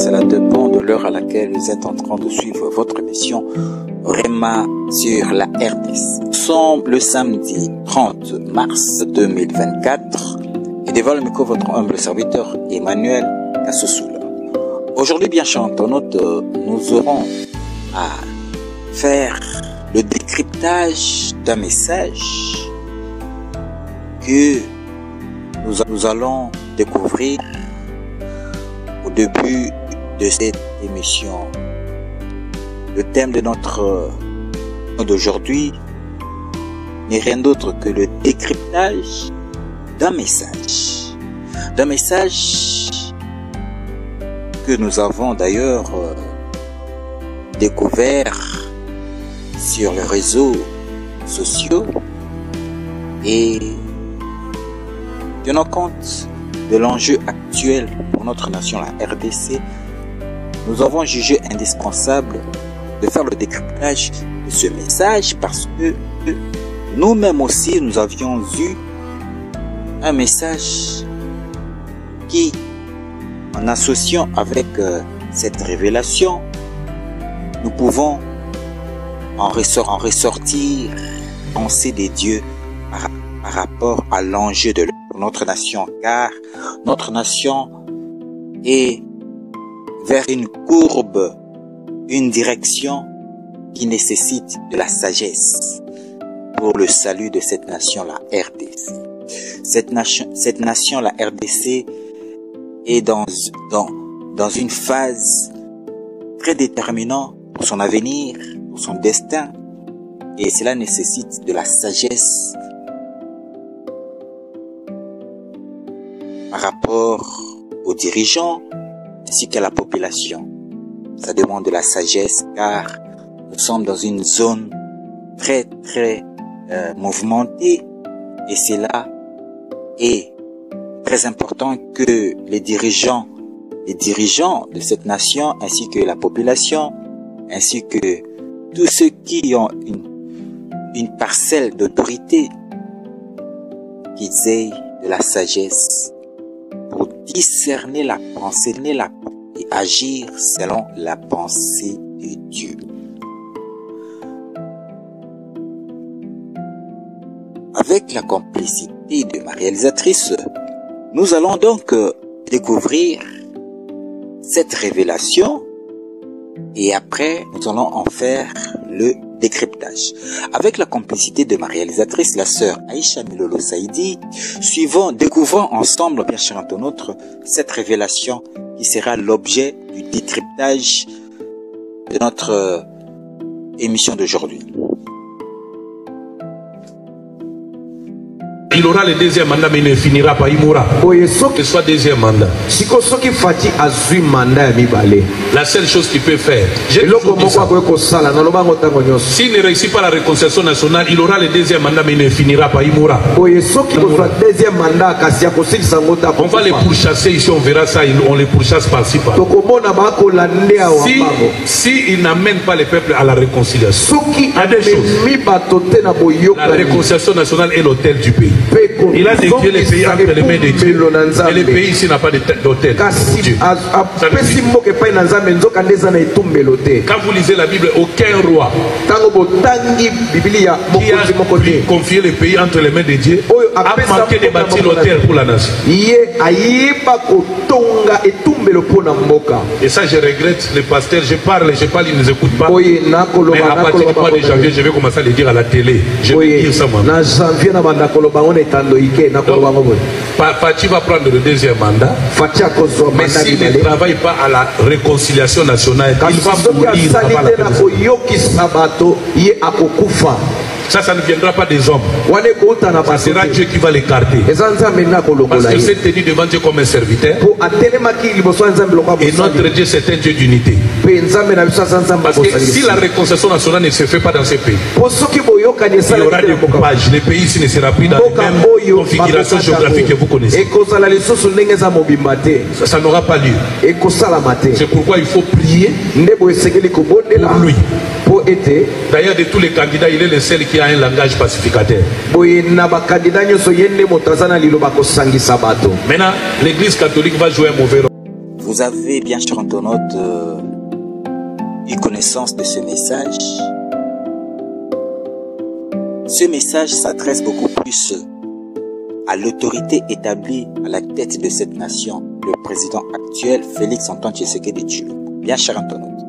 cela dépend de l'heure à laquelle vous êtes en train de suivre votre émission Rema sur la RDC. Nous sommes le samedi 30 mars 2024 et devant le micro votre humble serviteur Emmanuel Kassoussoula. Aujourd'hui, bien chantonnote, nous aurons à faire le décryptage d'un message que nous allons découvrir au début de cette émission. Le thème de notre d'aujourd'hui n'est rien d'autre que le décryptage d'un message. D'un message que nous avons d'ailleurs découvert sur les réseaux sociaux et tenant compte de l'enjeu actuel pour notre nation, la RDC, nous avons jugé indispensable de faire le décryptage de ce message parce que nous-mêmes aussi nous avions eu un message qui, en associant avec cette révélation, nous pouvons en ressortir pensée des dieux par rapport à l'enjeu de notre nation, car notre nation est vers une courbe, une direction qui nécessite de la sagesse pour le salut de cette nation, la RDC. Cette nation, la RDC, est dans une phase très déterminante pour son avenir, pour son destin, et cela nécessite de la sagesse par rapport aux dirigeants ainsi qu'à la population. Ça demande de la sagesse car nous sommes dans une zone très mouvementée et cela est très important que les dirigeants de cette nation ainsi que la population ainsi que tous ceux qui ont une parcelle d'autorité qu'ils aient de la sagesse pour discerner la pensée et agir selon la pensée de Dieu. Avec la complicité de ma réalisatrice, nous allons donc découvrir cette révélation et après nous allons en faire le décryptage. Avec la complicité de ma réalisatrice, la sœur Aïcha Milolo Saïdi, découvrons ensemble, bien cher internaute, cette révélation qui sera l'objet du décryptage de notre émission d'aujourd'hui. Il aura le deuxième mandat, mais il ne finira pas. Il mourra. Que ce soit deuxième mandat. La seule chose qu'il peut faire, s'il ne réussit pas la réconciliation nationale, il aura le deuxième mandat, mais il ne finira pas. Il mourra. On va les pourchasser ici, on verra ça. On les pourchasse par-ci par. Si il n'amène pas les peuples à la réconciliation, à des choses. La réconciliation nationale est l'hôtel du pays. Il a dédié les pays entre les mains de Dieu. Et le pays ici n'a pas d'hôtel. Quand vous lisez la Bible, aucun roi qui a confié le pays entre les mains de Dieu a manqué de bâtir l'hôtel pour la nation. Et ça, je regrette les pasteurs. Je parle, ils ne nous écoutent pas. Mais à partir du mois de janvier, je vais commencer à le dire à la télé. Je vais dire ça moi. Fati va prendre le deuxième mandat. Mais s'il ne travaille pas à la réconciliation nationale, il va mourir avant la ça ne viendra pas des hommes. Ça sera Dieu qui va l'écarter. Parce que c'est tenu devant Dieu comme un serviteur. Et notre Dieu, c'est un Dieu d'unité. Parce que si la réconciliation nationale ne se fait pas dans ces pays, il y aura des coupages. Le pays ici ne sera plus dans la même configuration géographique que vous connaissez. Ça n'aura pas lieu. C'est pourquoi il faut prier pour lui. D'ailleurs, de tous les candidats, il est le seul qui a un langage pacificateur. Maintenant, l'église catholique va jouer un mauvais rôle. Vous avez, bien chers internautes, eu connaissance de ce message. Ce message s'adresse beaucoup plus à l'autorité établie à la tête de cette nation, le président actuel Félix Antoine Tshisekedi Tshilombo. Bien chers internautes,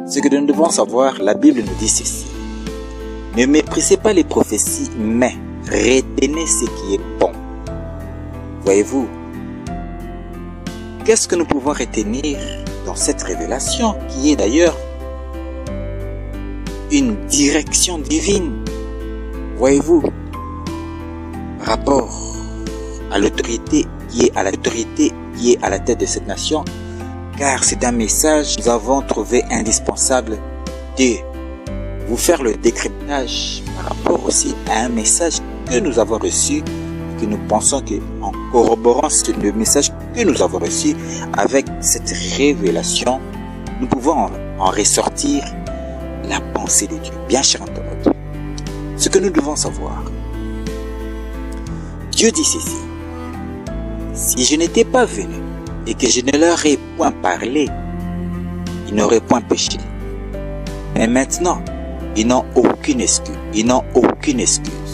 ce que nous devons savoir, la Bible nous dit ceci. Ne méprisez pas les prophéties, mais retenez ce qui est bon. Voyez-vous, qu'est-ce que nous pouvons retenir dans cette révélation, qui est d'ailleurs une direction divine? Voyez-vous, rapport à l'autorité qui est à la tête de cette nation, car c'est un message que nous avons trouvé indispensable de vous faire le décryptage par rapport aussi à un message que nous avons reçu et que nous pensons qu'en corroborant le message que nous avons reçu avec cette révélation, nous pouvons en ressortir la pensée de Dieu. Bien chers internautes, ce que nous devons savoir, Dieu dit ceci: si je n'étais pas venu et que je ne leur ai point parlé, ils n'auraient point péché. Mais maintenant, ils n'ont aucune excuse.